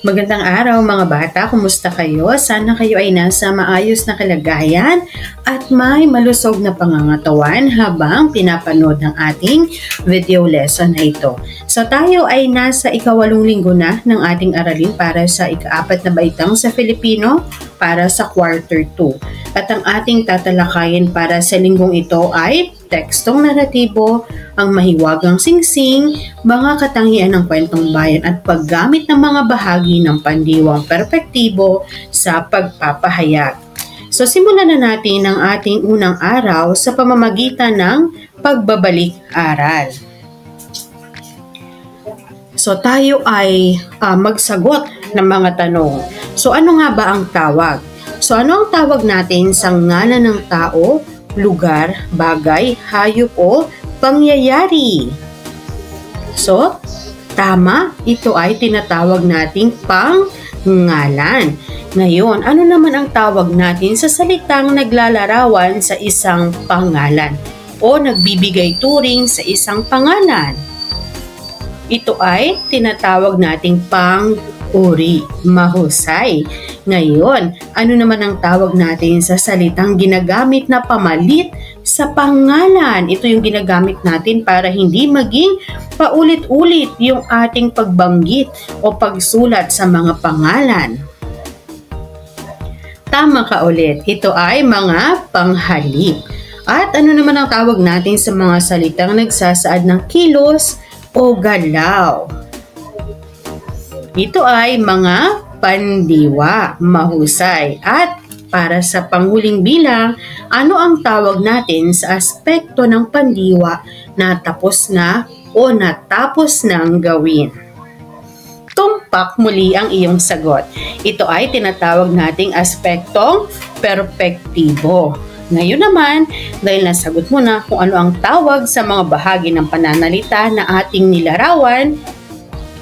Magandang araw mga bata, kumusta kayo? Sana kayo ay nasa maayos na kalagayan at may malusog na pangangatawan habang pinapanood ng ating video lesson na ito. So tayo ay nasa ika-8 linggo na ng ating aralin para sa ika-4 na baitang sa Filipino para sa quarter 2. At ang ating tatalakayin para sa linggong ito ay tekstong naratibo, ang mahiwagang singsing, mga katangian ng kwentong bayan at paggamit ng mga bahagi ng pandiwang perpektibo sa pagpapahayag. So simulan na natin ang ating unang araw sa pamamagitan ng pagbabalik-aral. So tayo ay magsagot ng mga tanong. So ano nga ba ang tawag? So ano ang tawag natin sa ngalan ng tao, lugar, bagay, hayop o pangyayari? So, tama, ito ay tinatawag nating pangalan. Ngayon, ano naman ang tawag natin sa salitang naglalarawan sa isang pangalan o nagbibigay turing sa isang pangalan? Ito ay tinatawag nating pang-uri, mahusay. Ngayon, ano naman ang tawag natin sa salitang ginagamit na pamalit sa pangalan? Ito yung ginagamit natin para hindi maging paulit-ulit yung ating pagbanggit o pagsulat sa mga pangalan. Tama ka ulit, ito ay mga panghalip. At ano naman ang tawag natin sa mga salitang nagsasaad ng kilos o galaw? Ito ay mga pandiwa, mahusay. At para sa panghuling bilang, ano ang tawag natin sa aspekto ng pandiwa na tapos na o natapos ng gawin? Tumpak muli ang iyong sagot. Ito ay tinatawag nating aspektong perpektibo. Ngayon naman, dahil nasagot mo na kung ano ang tawag sa mga bahagi ng pananalita na ating nilarawan,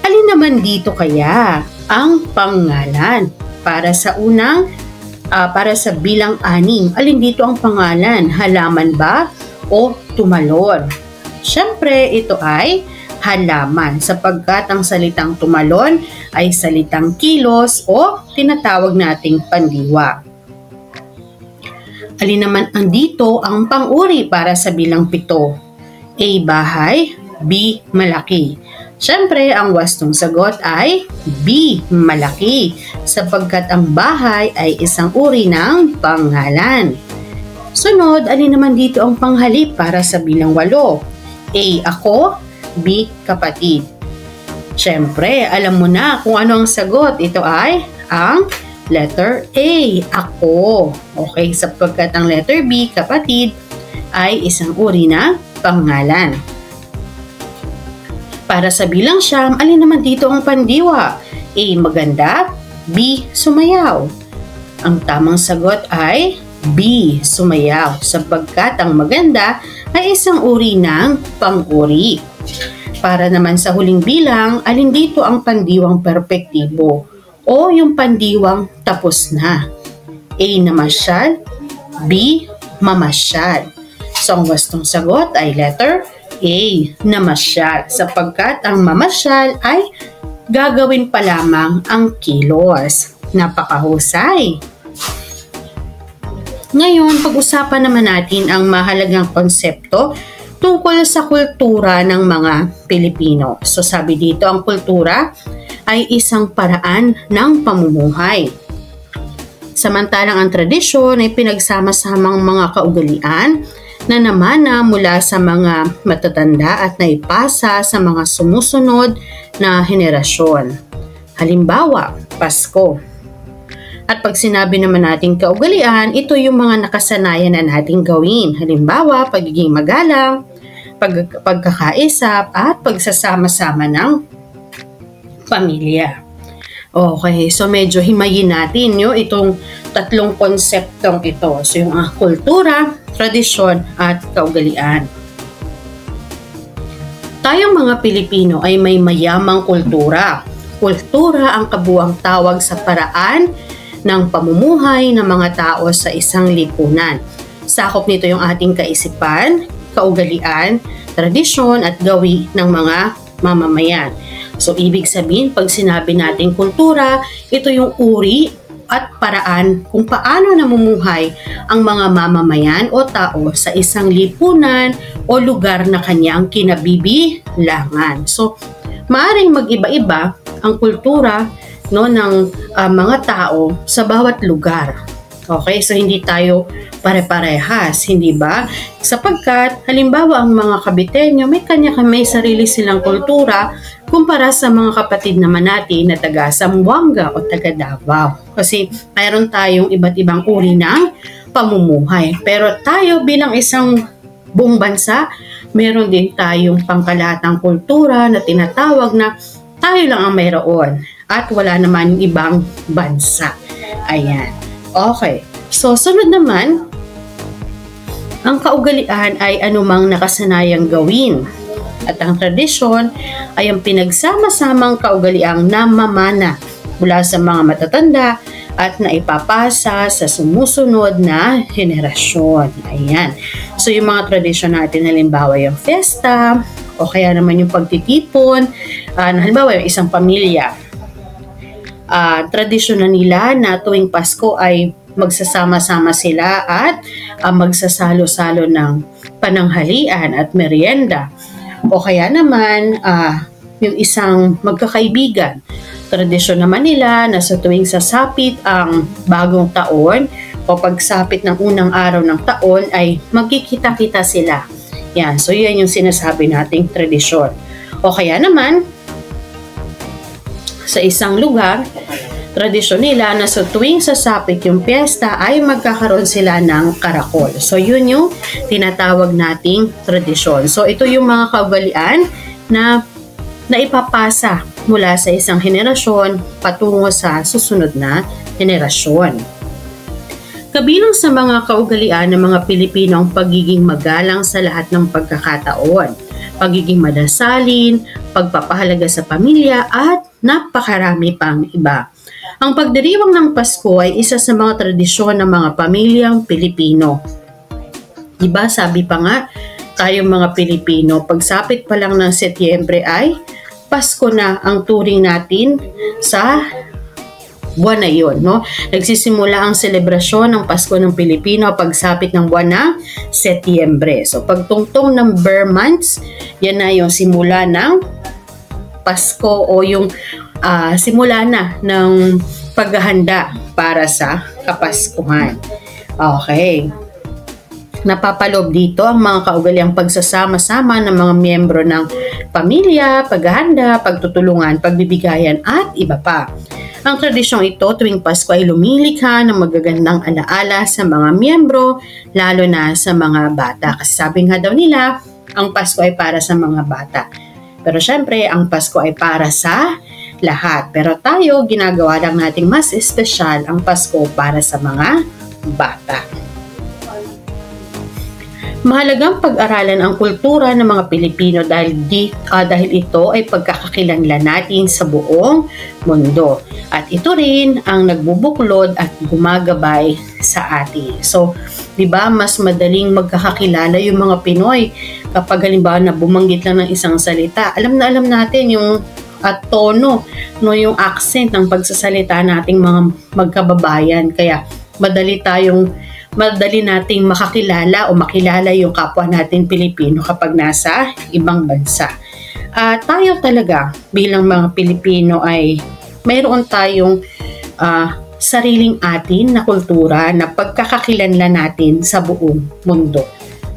alin naman dito kaya ang pangalan? Para sa bilang 6, alin dito ang pangalan? Halaman ba o tumalon? Siyempre, ito ay halaman sapagkat ang salitang tumalon ay salitang kilos o tinatawag nating pandiwa. Alin naman andito ang pang-uri para sa bilang 7? A. Bahay, B. Malaki. Siyempre, ang wastong sagot ay B. Malaki sapagkat ang bahay ay isang uri ng pangalan. Sunod, alin naman dito ang panghalip para sa bilang 8? A. Ako, B. Kapatid. Siyempre, alam mo na kung ano ang sagot. Ito ay ang letter A. Ako. Okay, sapagkat ang letter B, kapatid, ay isang uri ng pangalan. Para sa bilang 9, alin naman dito ang pandiwa? A. Maganda, B. Sumayaw. Ang tamang sagot ay B. Sumayaw sapagkat ang maganda ay isang uri ng pang-uri. Para naman sa huling bilang, alin dito ang pandiwang perpektibo o yung pandiwang tapos na? A. Namasyal, B. Mamasyal. So ang wastong sagot ay letter A. Namasyal sapagkat ang mamasyal ay gagawin pa lamang ang kilos. Napakahusay! Ngayon, pag-usapan naman natin ang mahalagang konsepto tungkol sa kultura ng mga Pilipino. So sabi dito, ang kultura ay isang paraan ng pamumuhay. Samantalang ang tradisyon ay pinagsama-samang mga kaugalian na namana mula sa mga matatanda at naipasa sa mga sumusunod na henerasyon. Halimbawa, Pasko. At pag sinabi naman natin kaugalian, ito yung mga nakasanayan na nating gawin. Halimbawa, pagiging magalang, pagkakaisap at pagsasama-sama ng pamilya. Okay, so medyo himayin natin itong tatlong konseptong ito. So yung kultura, tradisyon at kaugalian. Tayong mga Pilipino ay may mayamang kultura. Kultura ang kabuuang tawag sa paraan ng pamumuhay ng mga tao sa isang lipunan. Sakop nito yung ating kaisipan, kaugalian, tradisyon at gawi ng mga mamamayan. So, ibig sabihin, pag sinabi natin kultura, ito yung uri at paraan kung paano namumuhay ang mga mamamayan o tao sa isang lipunan o lugar na kanyang kinabibilangan. So, maaaring mag-iba-iba ang kultura ng mga tao sa bawat lugar. Okay, so hindi tayo pare-parehas, hindi ba? Sapagkat, halimbawa, ang mga Caviteño may sarili silang kultura kumpara sa mga kapatid naman natin na taga Zamboanga o taga Davao. Kasi mayroon tayong iba't ibang uri ng pamumuhay. Pero tayo bilang isang buong bansa, meron din tayong pangkalahatang kultura na tinatawag na tayo lang ang mayroon at wala naman yung ibang bansa. Ayan. Okay. So, sunod naman, ang kaugalian ay anumang nakasanayang gawin. At ang tradisyon ay ang pinagsama-samang kaugaliang namamana mula sa mga matatanda at naipapasa sa sumusunod na henerasyon. Ayan. So, yung mga tradisyon natin, halimbawa yung fiesta, o kaya naman yung pagtitipon, halimbawa yung isang pamilya. Tradisyon na nila na tuwing Pasko ay magsasama-sama sila at magsasalo-salo ng pananghalian at merienda. O kaya naman, yung isang magkakaibigan. Tradisyon naman nila na sa tuwing sasapit ang bagong taon o pagsapit ng unang araw ng taon ay magkikita-kita sila. Yan, so yan yung sinasabi nating tradisyon. O kaya naman, sa isang lugar, tradisyon nila na sa tuwing sasapit yung piyesta ay magkakaroon sila ng karakol. So, yun yung tinatawag nating tradisyon. So, ito yung mga kaugalian na naipapasa mula sa isang henerasyon patungo sa susunod na henerasyon. Kabilang sa mga kaugalian ng mga Pilipino ang pagiging magalang sa lahat ng pagkakataon, pagiging madasalin, pagpapahalaga sa pamilya at napakarami pang iba. Ang pagdiriwang ng Pasko ay isa sa mga tradisyon ng mga pamilyang Pilipino. Diba, sabi pa nga, tayong mga Pilipino, pagsapit pa lang ng Setyembre ay Pasko na ang turing natin sa buwan na yun. No? Nagsisimula ang selebrasyon ng Pasko ng Pilipino pagsapit ng buwan ng Setyembre. So, pagtungtong ng Burr months, yan na yung simula ng Pasko o yung simula na ng paghahanda para sa Kapaskuhan. Okay. Napapaloob dito ang mga kaugaliang pagsasama-sama ng mga miyembro ng pamilya, paghahanda, pagtutulungan, pagbibigayan at iba pa. Ang tradisyong ito tuwing Pasko ay lumilikha ng magagandang alaala sa mga miyembro, lalo na sa mga bata. Kasi sabi nga daw nila, ang Pasko ay para sa mga bata. Pero syempre, ang Pasko ay para sa lahat. Pero tayo, ginagawa lang nating mas espesyal ang Pasko para sa mga bata. Mahalagang pag-aralan ang kultura ng mga Pilipino dahil ito ay pagkakakilanlan natin sa buong mundo. At ito rin ang nagbubuklod at gumagabay sa atin. So, di ba, mas madaling magkakakilala yung mga Pinoy kapag halimbawa na bumanggit lang ng isang salita. Alam natin yung tono, no, yung accent ng pagsasalita nating mga magkababayan. Kaya madali nating makakilala o makilala yung kapwa natin Pilipino kapag nasa ibang bansa. Tayo talaga bilang mga Pilipino ay mayroon tayong sariling atin na kultura na pagkakakilanlan natin sa buong mundo.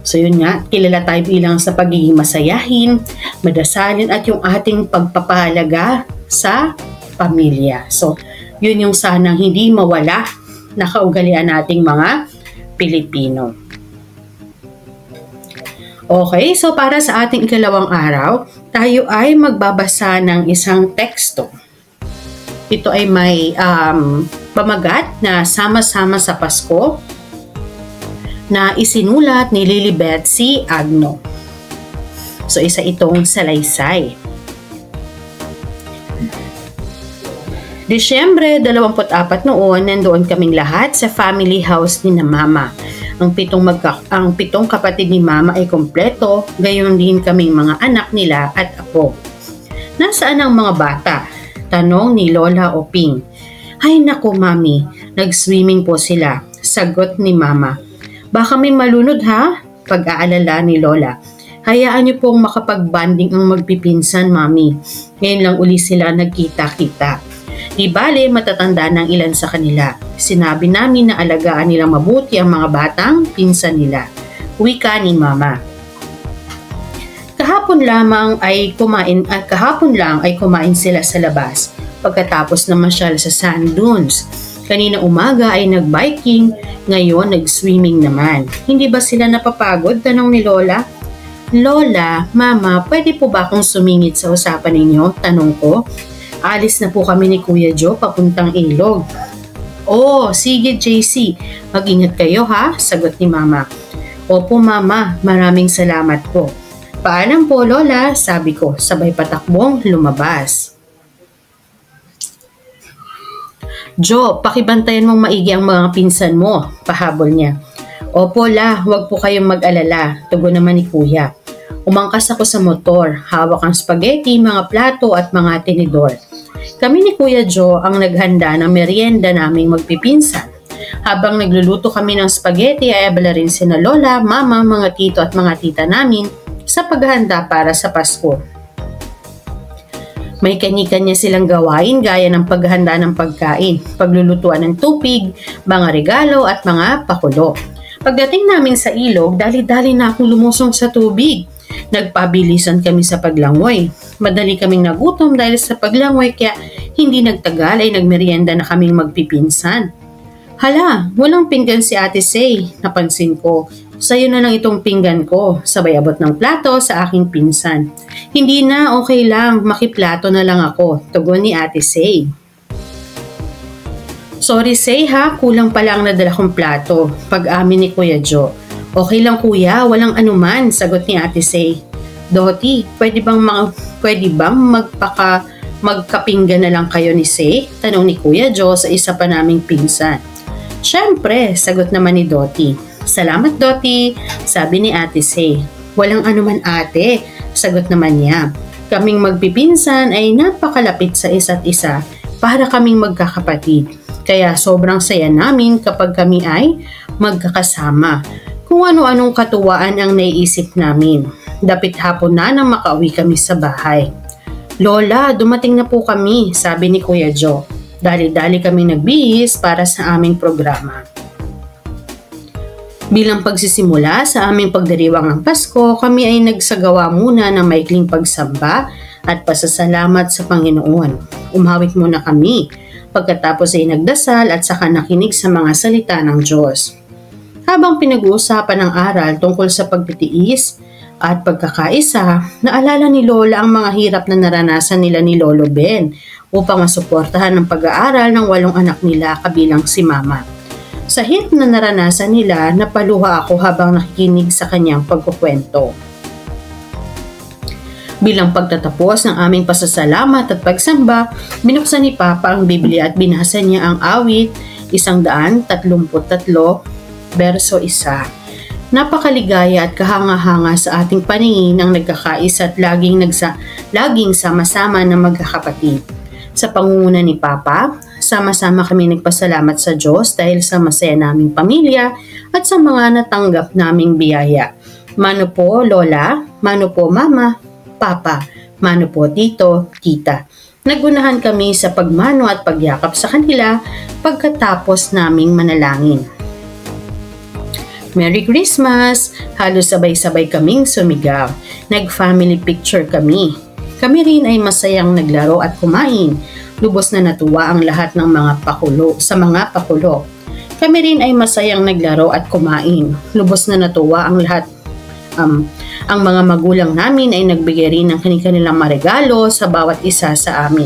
So yun nga, kilala tayo bilang sa pagiging masayahin, madasalin at yung ating pagpapahalaga sa pamilya. So yun yung sanang hindi mawala na kaugalian nating mga Pilipino. Okay, so para sa ating ikalawang araw, tayo ay magbabasa ng isang teksto. Ito ay may pamagat na sama-sama sa Pasko na isinulat ni Lilibet C. Agno. So isa itong salaysay. Disyembre 24 noon, nandoon kaming lahat sa family house ni na Mama. Ang pitong kapatid ni Mama ay kompleto, gayon din kaming mga anak nila at apo. Nasaan ang mga bata? Tanong ni Lola Oping. Ay nako mami, nag-swimming po sila. Sagot ni mama. Baka may malunod ha? Pag-aalala ni Lola. Hayaan niyo pong makapag-banding ang magpipinsan, mami. Ngayon lang uli sila nagkita-kita. Di bale, matatanda ng ilan sa kanila. Sinabi namin na alagaan nilang mabuti ang mga batang pinsan nila. Wika ni mama. Kahapon lang ay kumain sila sa labas pagkatapos na masyal sa sand dunes. Kanina umaga ay nag-biking, ngayon nag-swimming naman. Hindi ba sila napapagod? Tanong ni Lola. Lola, Mama, pwede po ba akong sumingit sa usapan ninyo? Tanong ko. Alis na po kami ni Kuya Joe papuntang ilog. Oh, sige JC, mag-ingat kayo ha? Sagot ni Mama. Opo Mama, maraming salamat po. Paalam po Lola, sabi ko, sabay patakbong lumabas. Joe, pakibantayan mong maigi ang mga pinsan mo, pahabol niya. Opo la, huwag po kayong mag-alala, tugon naman ni Kuya. Umangkas ako sa motor, hawak ang spaghetti, mga plato at mga tinidor. Kami ni Kuya Joe ang naghanda ng merienda naming magpipinsan. Habang nagluluto kami ng spaghetti ay abala rin sina Lola, Mama, mga tito at mga tita namin sa paghahanda para sa Pasko. May kanya-kanya silang gawain gaya ng paghahanda ng pagkain, paglulutuan ng tupig, mga regalo at mga pakulo. Pagdating namin sa ilog, dali-dali na akong lumusong sa tubig. Nagpabilisan kami sa paglangoy. Madali kaming nagutom dahil sa paglangoy kaya hindi nagtagal ay nagmerienda na kaming magpipinsan. Hala, walang pinggan si Ate Say, napansin ko. Sa'yo na lang itong pinggan ko, sabay abot ng plato sa aking pinsan. Hindi na, okay lang, makiplato na lang ako, tugon ni Ate Say. Sorry Say ha, kulang pala ang nadala kong plato, pag-amin ni Kuya Joe. Okay lang kuya, walang anuman, sagot ni Ate Say. Doti, pwede bang magkapinggan na lang kayo ni Say? Tanong ni Kuya Joe sa isa pa naming pinsan. Siyempre, sagot naman ni Doti. Salamat Doti, sabi ni Ate Say. Walang anuman ate, sagot naman niya. Kaming magpipinsan ay napakalapit sa isa't isa para kaming magkakapatid. Kaya sobrang saya namin kapag kami ay magkakasama. Kung ano-anong katuwaan ang naiisip namin. Dapit hapon na nang makauwi kami sa bahay. Lola, dumating na po kami, sabi ni Kuya Joe. Dali-dali kami nagbihis para sa aming programa. Bilang pagsisimula sa aming pagdiriwang ng Pasko, kami ay nagsagawa muna ng maikling pagsamba at pasasalamat sa Panginoon. Umawit muna kami. Pagkatapos ay nagdasal at saka nakinig sa mga salita ng Diyos. Habang pinag-uusapan ang aral tungkol sa pagtitiis at pagkakaisa, naalala ni Lola ang mga hirap na naranasan nila ni Lolo Ben upang masuportahan ang pag-aaral ng 8 anak nila kabilang si Mama. Sa hirap na naranasan nila, napaluha ako habang nakikinig sa kanyang pagkukwento. Bilang pagtatapos ng aming pasasalamat at pagsamba, binuksan ni Papa ang Biblia at binasa niya ang awit 133 verso 1. Napakaligaya at kahanga-hanga sa ating paningin ang nagkakaisa at laging sama-sama na magkakapatid. Sa pangunguna ni Papa, sama-sama kami nagpasalamat sa Diyos dahil sa masaya naming pamilya at sa mga natanggap naming biyaya. Mano po Lola, mano po Mama, Papa, mano po Tito, Tita. Nagunahan kami sa pagmano at pagyakap sa kanila pagkatapos naming manalangin. Merry Christmas! Halos sabay-sabay kaming sumigaw. Nag-family picture kami. Kami rin ay masayang naglaro at kumain. Lubos na natuwa ang lahat ng mga pakulo. Kami rin ay masayang naglaro at kumain. Lubos na natuwa ang lahat. Ang mga magulang namin ay nagbigay rin ng kanilang regalo sa bawat isa sa amin.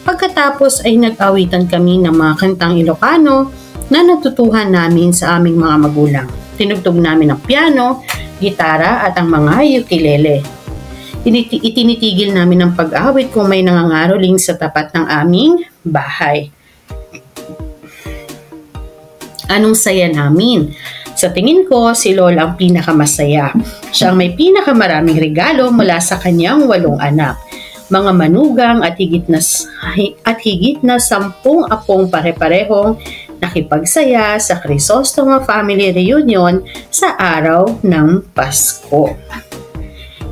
Pagkatapos ay nag-awitan kami ng mga kantang Ilocano na natutuhan namin sa aming mga magulang. Tinugtog namin ang piano, gitara at ang mga ukulele. Itinitigil namin ang pag-awit kung may nangangaroling sa tapat ng aming bahay. Anong saya namin! Sa tingin ko, si Lola ang pinakamasaya. Siya ang may pinakamaraming regalo mula sa kanyang 8 anak. mga manugang at higit na 10 apong pare-parehong nakipagsaya sa Crisostomo Family Reunion sa araw ng Pasko.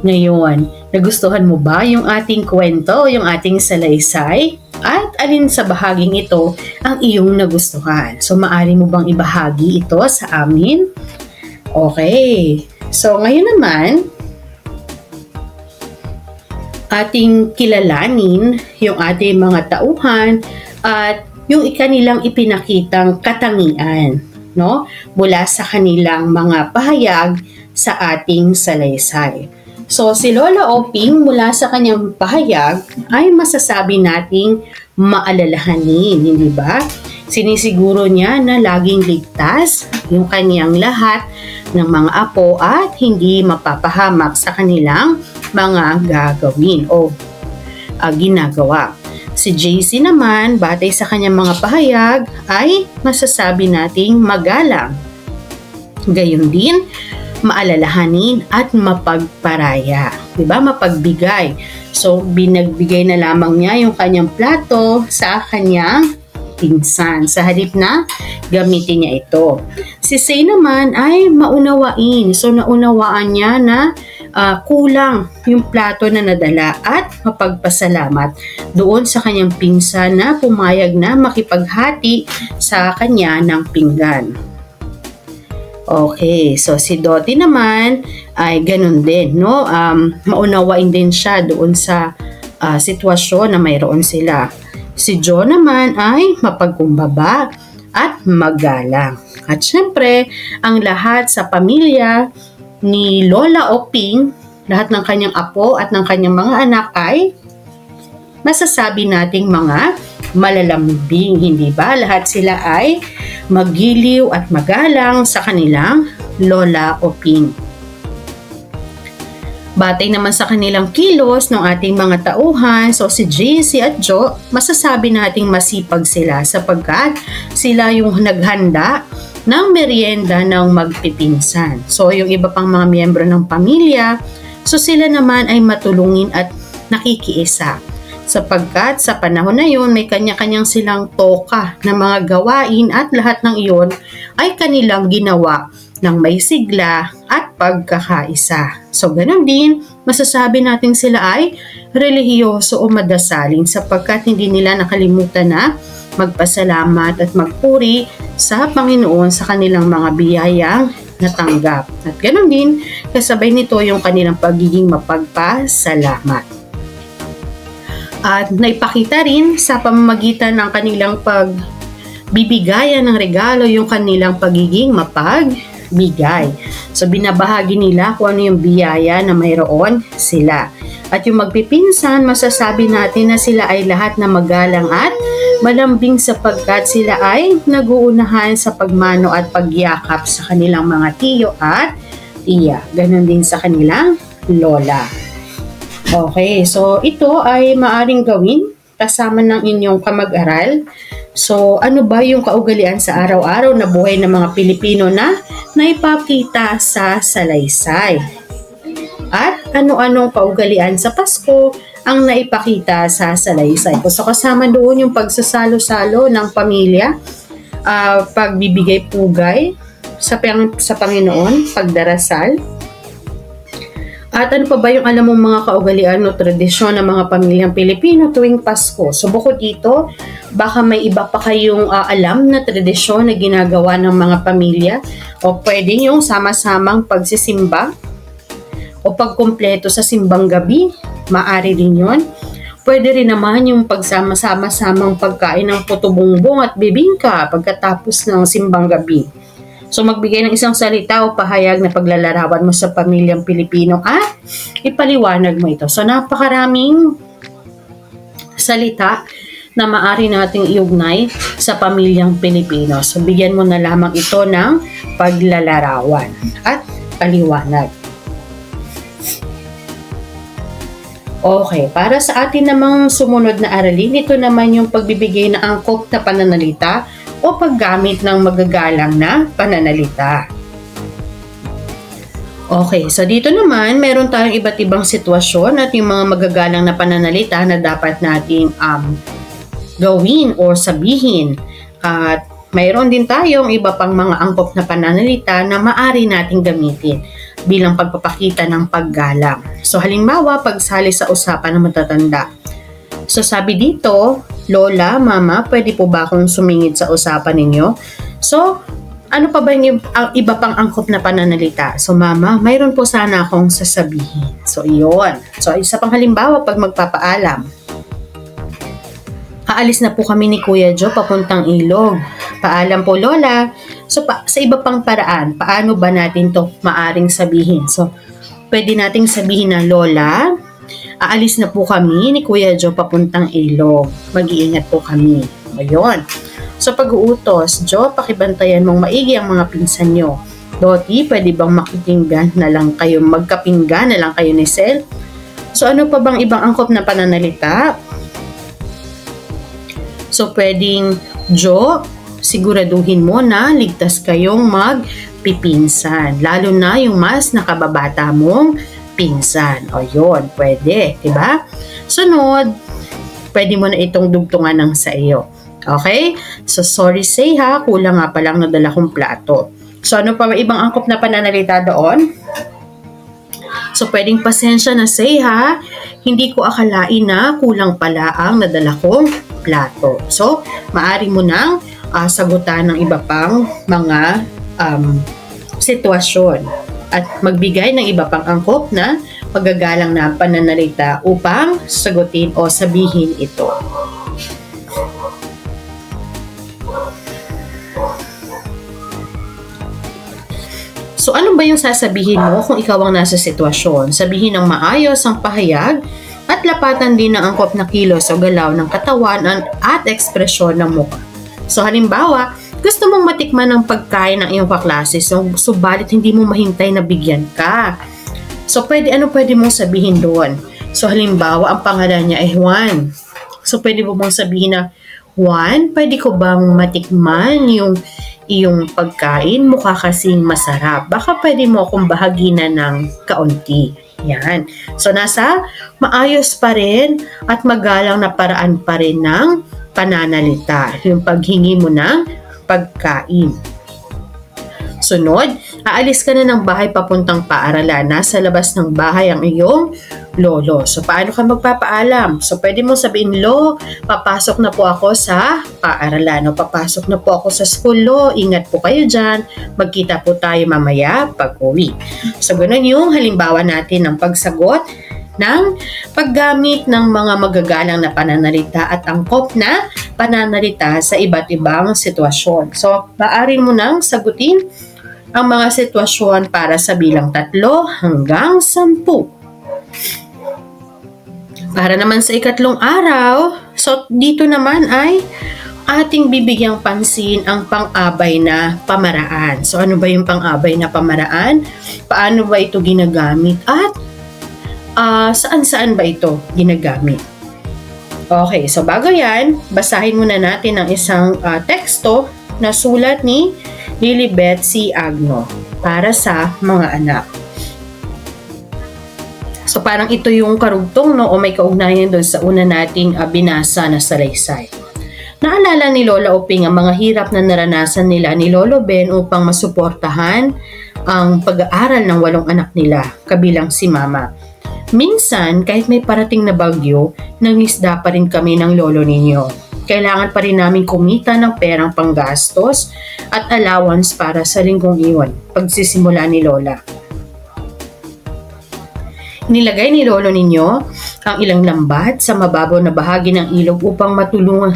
Ngayon, nagustuhan mo ba yung ating kwento, yung ating salaysay? At alin sa bahaging ito ang iyong nagustuhan? So, maaari mo bang ibahagi ito sa amin? Okay. So, ngayon naman, ating kilalanin yung ating mga tauhan at yung kanilang ipinakitang katangian, no? Mula sa kanilang mga pahayag sa ating salaysay. So, si Lola Oping mula sa kanyang pahayag ay masasabi nating maalalahanin, hindi ba? Sinisiguro niya na laging ligtas yung kanyang lahat ng mga apo at hindi mapapahamak sa kanilang mga gagawin o ginagawa. Si JC naman, batay sa kanyang mga pahayag, ay masasabi nating magalang. Gayon din, maalalahanin at mapagparaya. Diba? Mapagbigay. So, binagbigay na lamang niya yung kanyang plato sa kanyang pinsan. Sa halip na gamitin niya ito. Si Say naman ay maunawain. So, naunawaan niya na kulang yung plato na nadala at mapagpasalamat doon sa kanyang pinsan na pumayag na makipaghati sa kanya ng pinggan. Okay, so si Dottie naman ay ganun din, no? Maunawain din siya doon sa sitwasyon na mayroon sila. Si Joe naman ay mapagkumbaba at magalang. At syempre, ang lahat sa pamilya ni Lola Oping, lahat ng kanyang apo at ng kanyang mga anak ay masasabi nating mga malalambing, hindi ba? Lahat sila ay magiliw at magalang sa kanilang Lola Oping. Batay naman sa kanilang kilos ng ating mga tauhan, so si JC at Joe, masasabi nating masipag sila sapagkat sila yung naghanda ng merienda ng magpipinsan. So yung iba pang mga miyembro ng pamilya, so sila naman ay matulungin at nakikiisa. Sapagkat sa panahon na yun, may kanya-kanyang silang toka na mga gawain at lahat ng iyon ay kanilang ginawa ng may sigla at pagkakaisa. So, ganun din, masasabi natin sila ay relihiyoso o madasalin sapagkat hindi nila nakalimutan na magpasalamat at magpuri sa Panginoon sa kanilang mga biyayang natanggap. At ganun din, kasabay nito yung kanilang pagiging mapagpasalamat. At naipakita rin sa pamamagitan ng kanilang pagbibigayan ng regalo yung kanilang pagiging mapagbigay. So binabahagi nila kung ano yung biyaya na mayroon sila. At yung magpipinsan, masasabi natin na sila ay lahat na magalang at malambing sapagkat sila ay naguunahan sa pagmano at pagyakap sa kanilang mga tiyo at tiya. Ganon din sa kanilang lola. Okay, so ito ay maaring gawin kasama ng inyong kamag-aral. So, ano ba yung kaugalian sa araw-araw na buhay ng mga Pilipino na naipakita sa salaysay? At ano-anong kaugalian sa Pasko ang naipakita sa salaysay? So, kasama doon yung pagsasalo-salo ng pamilya, pagbibigay pugay sa Panginoon, pagdarasal. At ano pa ba yung alam mong mga kaugalian o tradisyon ng mga pamilyang Pilipino tuwing Pasko? So bukod dito, baka may iba pa kayong alam na tradisyon na ginagawa ng mga pamilya o pwede yung sama-samang pagsisimba o pagkumpleto sa simbang gabi, maaari din yun. Pwede rin naman yung pagsama-sama-samang pagkain ng puto bongbong at bibingka pagkatapos ng simbang gabi. So magbigay ng isang salita o pahayag na paglalarawan mo sa pamilyang Pilipino at ipaliwanag mo ito. So napakaraming salita na maaari nating iugnay sa pamilyang Pilipino. So bigyan mo na lamang ito ng paglalarawan at paliwanag. Okay, para sa atin namang sumunod na aralin, ito naman yung pagbibigay ng angkop na pananalita o paggamit ng magagalang na pananalita. Okay, so dito naman, meron tayong iba't ibang sitwasyon at yung mga magagalang na pananalita na dapat nating gawin o sabihin. At mayroon din tayong iba pang mga angkop na pananalita na maaari nating gamitin bilang pagpapakita ng paggalang. So halimbawa, pagsali sa usapan ng matatanda. So sabi dito, Lola, Mama, pwede po ba akong sumingit sa usapan ninyo? So, ano pa ba yung iba pang angkop na pananalita? So, Mama, mayroon po sana akong sasabihin. So, iyon. So, isa pang halimbawa, pag magpapaalam. Aalis na po kami ni Kuya Joe papuntang ilog. Paalam po, Lola. So, sa iba pang paraan, paano ba natin to maaring sabihin? So, pwede nating sabihin na, Lola, aalis na po kami ni Kuya Joe papuntang ilog. Mag-iingat po kami. Ayun. So pag-uutos, Joe, pakibantayan mong maigi ang mga pinsan nyo. Dottie, pwede bang makipinggan na lang kayo, magkapinggan na lang kayo ni Sel? So ano pa bang ibang angkop na pananalita? So pwedeng, Joe, siguraduhin mo na ligtas kayong magpipinsan. Lalo na yung mas nakababata mong pinsan. O yun, pwede, diba? Sunod, pwede mo na itong dugtungan ng sa iyo. Okay? So, sorry say ha, kulang nga palang nadala kong plato. So, ano pa ibang angkop na pananalita doon? So, pwedeng pasensya na say ha, hindi ko akalain na kulang pala ang nadala kong plato. So, maari mo nang sagutan ng iba pang mga sitwasyon at magbigay ng iba pang angkop na magagalang na pananalita upang sagutin o sabihin ito. So, ano ba yung sasabihin mo kung ikaw ang nasa sitwasyon? Sabihin ng maayos ang pahayag at lapatan din ng angkop na kilos o galaw ng katawan at ekspresyon ng mukha. So, halimbawa, gusto mong matikman ng pagkain ng iyong kaklase, subalit hindi mo mahintay na bigyan ka. So, ano pwede mong sabihin doon? So, halimbawa, ang pangalan niya ay Juan. So, pwede mo mong sabihin na, Juan, pwede ko bang matikman yung iyong pagkain? Mukha kasing masarap. Baka pwede mo akong bahaginan ng kaunti. Yan. So, nasa maayos pa rin at magalang na paraan pa rin ng pananalita. Yung paghingi mo ng pagkain. Sunod, aalis ka na ng bahay papuntang paaralan. Nasa labas ng bahay ang iyong lolo. So, paano ka magpapaalam? So, pwede mo sabihin, Lo, papasok na po ako sa paaralan. O, papasok na po ako sa school, Lo. Ingat po kayo dyan. Magkita po tayo mamaya pag-uwi. So, ganun yung halimbawa natin ng pagsagot ng paggamit ng mga magagalang na pananalita at angkop na pananalita sa iba't ibang sitwasyon. So, maaari mo nang sagutin ang mga sitwasyon para sa bilang 3 hanggang 10. Para naman sa ikatlong araw, so dito naman ay ating bibigyang pansin ang pang-abay na pamaraan. So ano ba yung pang-abay na pamaraan? Paano ba ito ginagamit? At saan-saan ba ito ginagamit? Okay, so bago yan, basahin muna natin ang isang teksto na sulat ni Lilibet C. Agno para sa mga anak. So parang ito yung karugtong, no, o may kaugnayan doon sa una nating binasa na salaysay. Naalala ni Lola Uping ang mga hirap na naranasan nila ni Lolo Ben upang masuportahan ang pag-aaral ng 8 anak nila, kabilang si Mama. Minsan, kahit may parating na bagyo, nangisda pa rin kami ng lolo ninyo. Kailangan pa rin namin kumita ng perang panggastos at allowance para sa linggong iyon, pagsisimula ni Lola. Nilagay ni Lolo ninyo ang ilang lambat sa mababaw na bahagi ng ilog upang matulungan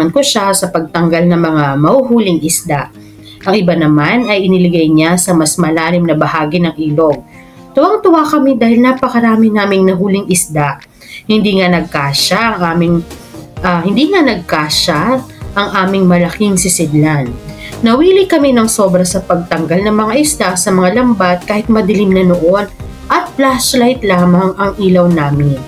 ko siya sa pagtanggal ng mga mahuhuling isda. Ang iba naman ay iniligay niya sa mas malalim na bahagi ng ilog. Tuwang-tuwa kami dahil napakarami naming nahuling isda. Hindi nga nagkasya ang aming malaking sisidlan. Nawili kami ng sobra sa pagtanggal ng mga isda sa mga lambat kahit madilim na noon at flashlight lamang ang ilaw namin.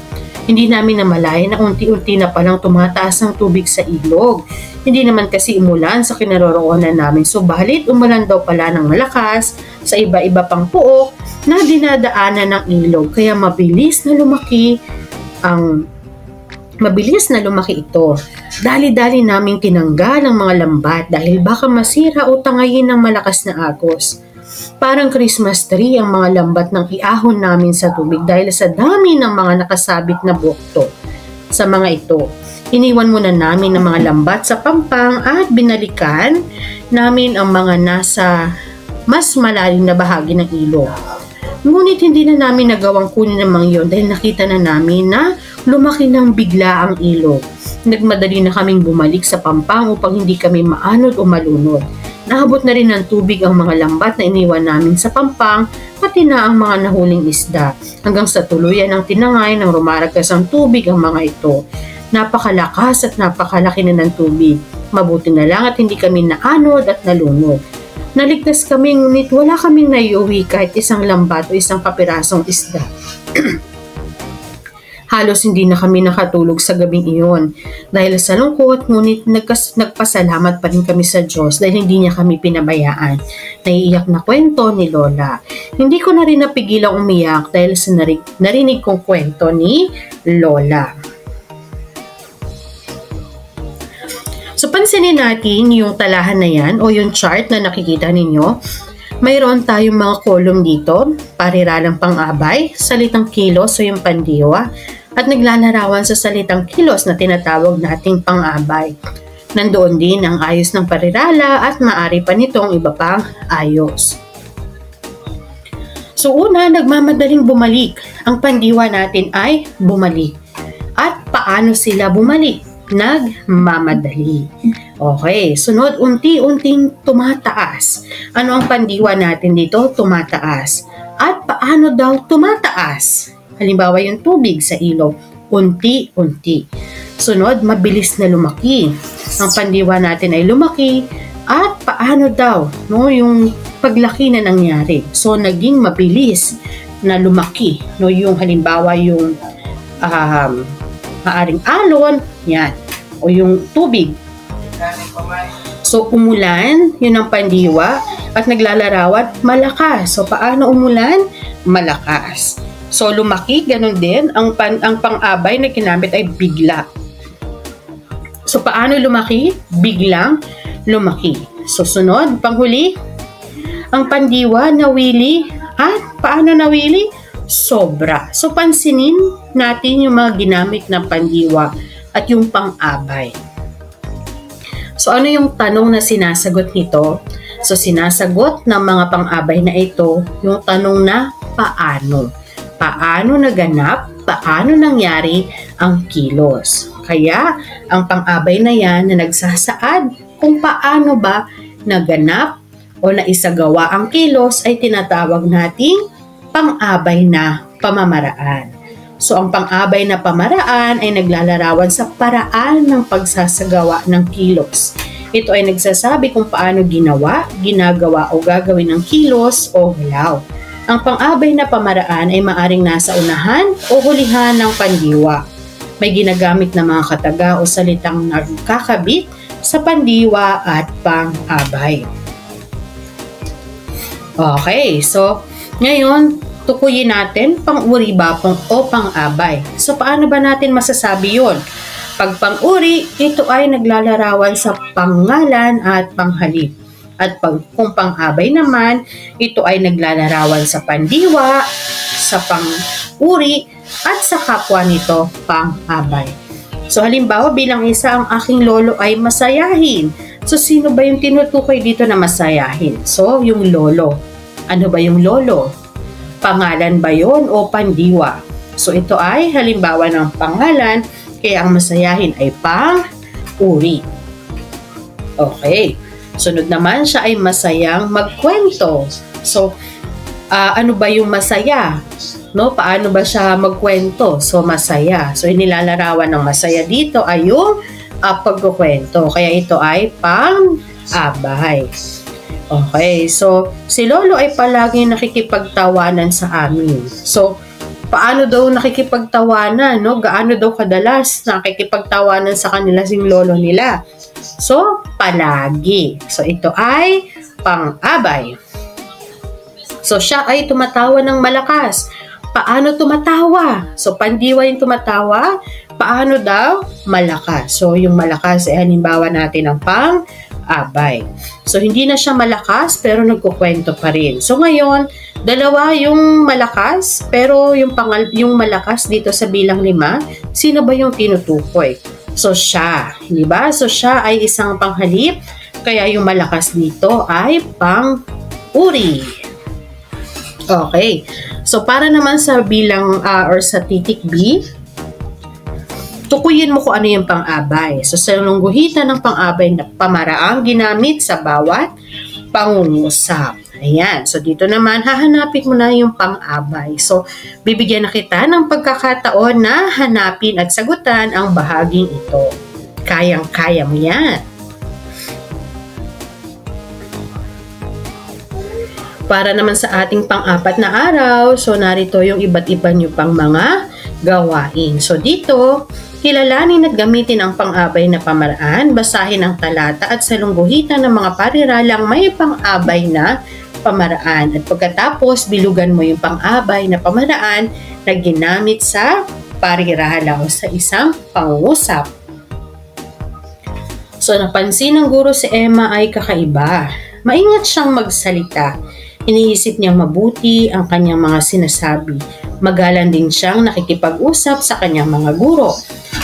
Hindi namin namalayan na unti-unti na palang tumataas ang tubig sa ilog. Hindi naman kasi umulan sa kinaroroonan namin, subalit umulan daw pala ng malakas sa iba-iba pang puok na dinadaanan ng ilog, kaya mabilis na lumaki ito. Dali-dali naming tinanggal ang mga lambat dahil baka masira o tangayin ng malakas na agos. Parang Christmas tree ang mga lambat ng iahon namin sa tubig dahil sa dami ng mga nakasabit na bukto sa mga ito. Iniwan muna namin ang mga lambat sa pampang at binalikan namin ang mga nasa mas malalim na bahagi ng ilog. Ngunit hindi na namin nagawang kunin ang mga iyon dahil nakita na namin na lumaki ng bigla ang ilog. Nagmadali na kaming bumalik sa pampang upang hindi kami maanod o malunod. Naabot na rin ng tubig ang mga lambat na iniwan namin sa pampang, pati na ang mga nahuling isda, hanggang sa tuluyan ang tinangay ng rumaragas ang tubig ang mga ito. Napakalakas at napakalaki na ng tubig. Mabuti na lang at hindi kami naanod at nalunod. Naligtas kami, ngunit wala kaming naiuwi kahit isang lambat o isang kapirasong isda. Halos hindi na kami nakatulog sa gabing iyon dahil sa lungkot, ngunit nagpasalamat pa rin kami sa Diyos dahil hindi niya kami pinabayaan. Naiiyak na kwento ni Lola. Hindi ko na rin napigilang umiyak dahil sa narinig kong kwento ni Lola. So pansinin natin yung talahan na yan o yung chart na nakikita ninyo. Mayroon tayong mga column dito, pariralang pang-abay, salitang kilos o yung pandiwa, at naglalarawan sa salitang kilos na tinatawag nating pang-abay. Nandoon din ang ayos ng parirala at maari pa nitong iba pang ayos. So una, nagmamadaling bumalik. Ang pandiwa natin ay bumalik. At paano sila bumalik? Nagmamadali. Okay, sunod, unti-unting tumataas. Ano ang pandiwa natin dito? Tumataas. At paano daw tumataas? Halimbawa yung tubig sa ilog, unti-unti. Sunod, mabilis na lumaki. Ang pandiwa natin ay lumaki. At paano daw, no, yung paglaki na nangyari? So, naging mabilis na lumaki. No, yung halimbawa yung maaring alon, yan, o yung tubig. So, umulan, yun ang pandiwa, at naglalarawan, malakas. So, paano umulan? Malakas. So, lumaki, ganun din. Ang pang-abay na ginamit ay bigla. So, paano lumaki? Biglang lumaki. So, sunod, panghuli, ang pandiwa, nawili, at paano nawili? Sobra. So, pansinin natin yung mga ginamit na pandiwa at yung pang-abay. So, ano yung tanong na sinasagot nito? So, sinasagot ng mga pang-abay na ito yung tanong na paano. Paano naganap? Paano nangyari ang kilos? Kaya, ang pang-abay na yan na nagsasaad kung paano ba naganap o naisagawa ang kilos ay tinatawag nating pang-abay na pamamaraan. So, ang pang-abay na pamaraan ay naglalarawan sa paraan ng pagsasagawa ng kilos. Ito ay nagsasabi kung paano ginawa, ginagawa o gagawin ng kilos o galaw. Ang pang-abay na pamaraan ay maaring nasa unahan o hulihan ng pandiwa. May ginagamit na mga kataga o salitang nagkakabit sa pandiwa at pang-abay. Okay, so ngayon, tukuyin natin pang-uri ba o pang-abay. So, paano ba natin masasabi yun? Pag pang-uri, ito ay naglalarawan sa pangalan at panghalip. At kung pang-abay naman, ito ay naglalarawan sa pandiwa, sa pang-uri, at sa kapwa nito, pang-abay. So, halimbawa, bilang isa, ang aking lolo ay masayahin. So, sino ba yung tinutukoy dito na masayahin? So, yung lolo. Ano ba yung lolo? Pangalan ba yon o pandiwa? So, ito ay halimbawa ng pangalan, kaya ang masayahin ay pang-uri. Okay. Sunod naman, siya ay masayang magkwento. So, ano ba yung masaya? No? Paano ba siya magkwento? So, masaya. So, inilalarawan ng masaya dito ay yung pagkukwento. Kaya ito ay pang-abay. Okay, so si Lolo ay palaging nakikipagtawanan sa amin. So, Paano daw nakikipagtawanan, no? Gaano daw kadalas nakikipagtawanan sa kanila sing lolo nila? So, palagi. So, ito ay pang-abay. So, siya ay tumatawa ng malakas. Paano tumatawa? So, pandiwa yung tumatawa. Paano daw? Malakas. So, yung malakas ay halimbawa natin ang pang-abay. So, hindi na siya malakas pero nagkukwento pa rin. So, ngayon, dalawa yung malakas pero yung malakas dito sa bilang 5, sino ba yung tinutukoy? So, siya. Di ba? So, siya ay isang panghalip kaya yung malakas dito ay pang-uri. Okay. So, para naman sa bilang or sa titik B, tukuyin mo kung ano yung pang-abay. So, sa lungguhitan ng pang-abay na pamaraang ginamit sa bawat pangungusap. Ayan. So, dito naman, hahanapin mo na yung pang-abay. So, bibigyan na kita ng pagkakataon na hanapin at sagutan ang bahaging ito. Kayang-kaya mo yan. Para naman sa ating pang-4 na araw, so narito yung iba't iba nyo pang mga gawain. So dito, kilalanin at gamitin ang pang-abay na pamaraan, basahin ang talata at salungguhitan ng mga pariralang may pang-abay na pamaraan. At pagkatapos, bilugan mo yung pang-abay na pamaraan na ginamit sa parirala o sa isang pangungusap. So napansin ng guro si Emma ay kakaiba. Maingat siyang magsalita. Iniisip niyang mabuti ang kanyang mga sinasabi. Magalang din siyang nakikipag-usap sa kanyang mga guro.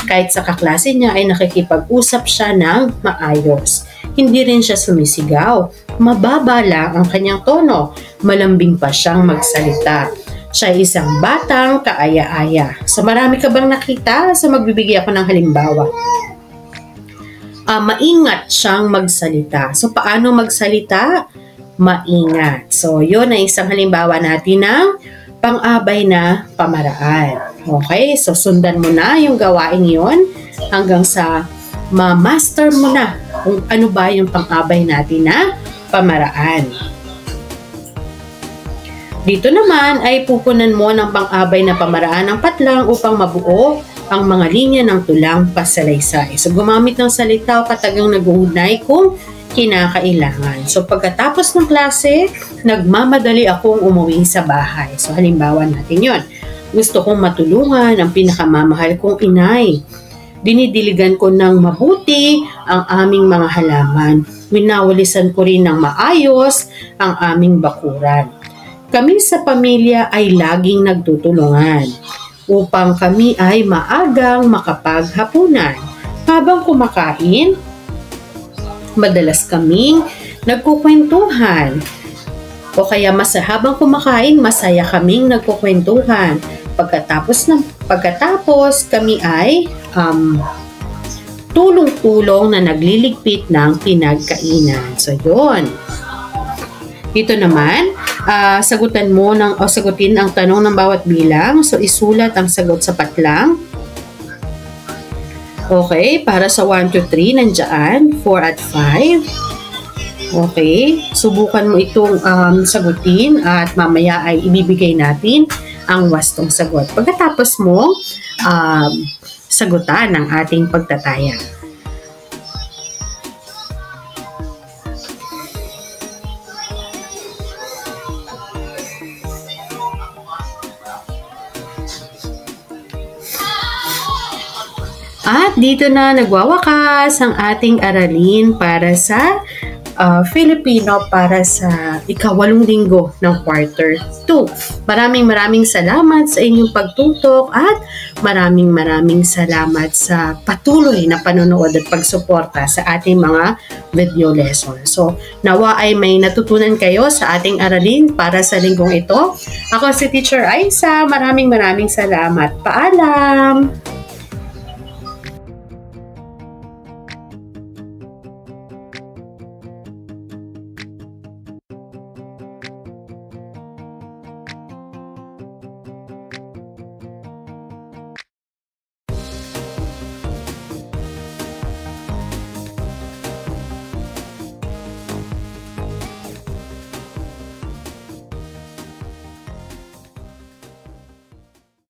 Kahit sa kaklase niya ay nakikipag-usap siya ng maayos. Hindi rin siya sumisigaw. Mababa lang ang kanyang tono. Malambing pa siyang magsalita. Siya ay isang batang kaaya-aya. So marami ka bang nakita? So magbibigay ako ng halimbawa. Maingat siyang magsalita. So paano magsalita? Maingat. So, yun ay isang halimbawa natin ng pang-abay na pamaraan. Okay? So, sundan mo na yung gawain yon hanggang sa ma-master mo na kung ano ba yung pang-abay natin na pamaraan. Dito naman ay pupunan mo ng pang-abay na pamaraan ng patlang upang mabuo ang mga linya ng tulang pasalaysay. So, gumamit ng salita o katagang nag-uugnay kung kinakailangan. So, pagkatapos ng klase, nagmamadali akong umuwi sa bahay. So, halimbawa natin yon. Gusto kong matulungan ang pinakamamahal kong inay. Dinidiligan ko ng mabuti ang aming mga halaman. Winawalisan ko rin ng maayos ang aming bakuran. Kami sa pamilya ay laging nagtutulungan upang kami ay maagang makapaghapunan. Habang kumakain, madalas kaming nagkukwentuhan. O kaya habang kumakain, masaya kaming nagkukwentuhan. Pagkatapos kami ay tulong-tulong na nagliligpit ng pinagkainan. So, yun. Dito naman, sagutin ang tanong ng bawat bilang. So, isulat ang sagot sa patlang. Okay, para sa 1 to 3, nandiyan, 4 at 5. Okay, subukan mo itong sagutin at mamaya ay ibibigay natin ang wastong sagot. Pagkatapos mo, sagutan ang ating pagtataya. At dito na nagwawakas ang ating aralin para sa Filipino para sa ika-8 linggo ng quarter 2. Maraming salamat sa inyong pagtutok at maraming salamat sa patuloy na panonood at pagsuporta sa ating mga video lesson. So, nawa ay may natutunan kayo sa ating aralin para sa linggong ito. Ako si Teacher Aisa. Maraming salamat. Paalam!